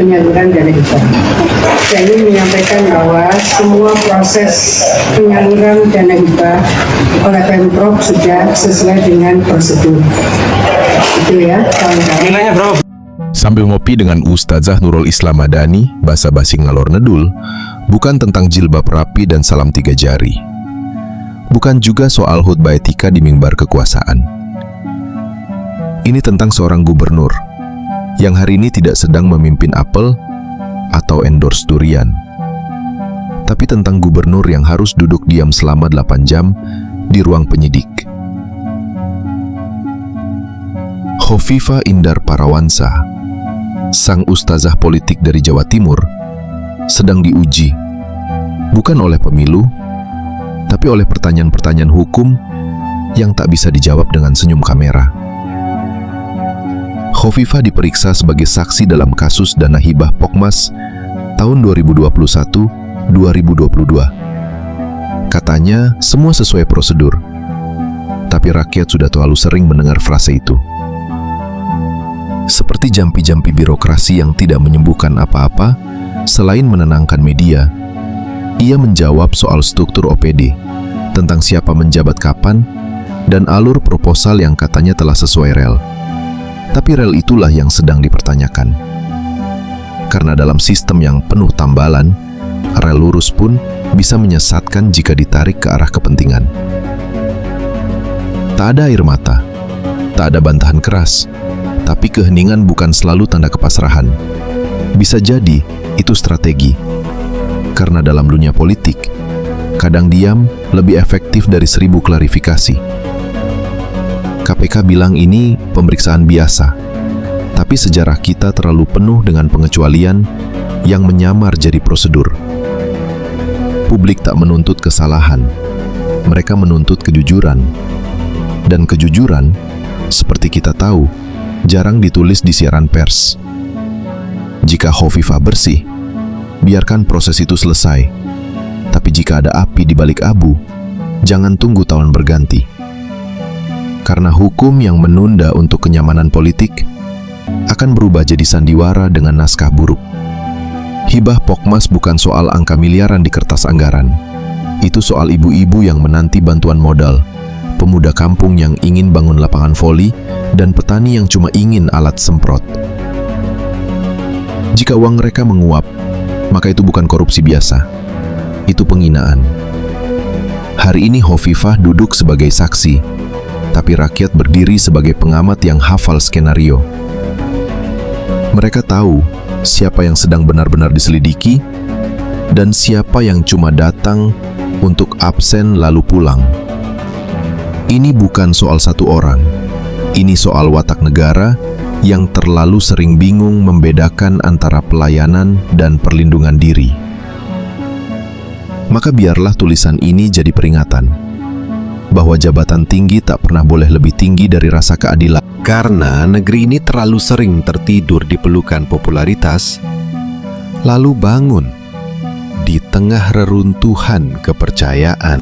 penyaluran dana hibah. Saya ingin menyampaikan bahwa semua proses penyaluran dana hibah oleh Pemprov sudah sesuai dengan prosedur. Itu ya, kawan-kawan. Sambil ngopi dengan Ustazah Nurul Islam Madani, basa-basi ngalor ngedul, bukan tentang jilbab rapi dan salam 3 jari. Bukan juga soal khutbah etika di mimbar kekuasaan. Ini tentang seorang gubernur yang hari ini tidak sedang memimpin apel atau endorse durian, tapi tentang gubernur yang harus duduk diam selama 8 jam di ruang penyidik. Khofifah Indar Parawansa, sang ustazah politik dari Jawa Timur, sedang diuji, bukan oleh pemilu, tapi oleh pertanyaan-pertanyaan hukum yang tak bisa dijawab dengan senyum kamera. Khofifah diperiksa sebagai saksi dalam kasus dana hibah Pokmas tahun 2021-2022. Katanya semua sesuai prosedur, tapi rakyat sudah terlalu sering mendengar frase itu. Seperti jampi-jampi birokrasi yang tidak menyembuhkan apa-apa selain menenangkan media, ia menjawab soal struktur OPD, tentang siapa menjabat kapan, dan alur proposal yang katanya telah sesuai rel. Tapi rel itulah yang sedang dipertanyakan. Karena dalam sistem yang penuh tambalan, rel lurus pun bisa menyesatkan jika ditarik ke arah kepentingan. Tak ada air mata, tak ada bantahan keras, tapi keheningan bukan selalu tanda kepasrahan. Bisa jadi itu strategi. Karena dalam dunia politik, kadang diam lebih efektif dari 1000 klarifikasi. KPK bilang ini pemeriksaan biasa, tapi sejarah kita terlalu penuh dengan pengecualian yang menyamar jadi prosedur. Publik tak menuntut kesalahan, mereka menuntut kejujuran. Dan kejujuran, seperti kita tahu, jarang ditulis di siaran pers. Jika Khofifah bersih, biarkan proses itu selesai. Tapi jika ada api di balik abu, jangan tunggu tahun berganti. Karena hukum yang menunda untuk kenyamanan politik akan berubah jadi sandiwara dengan naskah buruk. Hibah Pokmas bukan soal angka miliaran di kertas anggaran. Itu soal ibu-ibu yang menanti bantuan modal, pemuda kampung yang ingin bangun lapangan voli, dan petani yang cuma ingin alat semprot. Jika uang mereka menguap, maka itu bukan korupsi biasa. Itu penghinaan. Hari ini Khofifah duduk sebagai saksi, tapi rakyat berdiri sebagai pengamat yang hafal skenario. Mereka tahu siapa yang sedang benar-benar diselidiki dan siapa yang cuma datang untuk absen lalu pulang. Ini bukan soal satu orang. Ini soal watak negara yang terlalu sering bingung membedakan antara pelayanan dan perlindungan diri. Maka biarlah tulisan ini jadi peringatan bahwa jabatan tinggi tak pernah boleh lebih tinggi dari rasa keadilan. Karena negeri ini terlalu sering tertidur di pelukan popularitas, lalu bangun di tengah reruntuhan kepercayaan.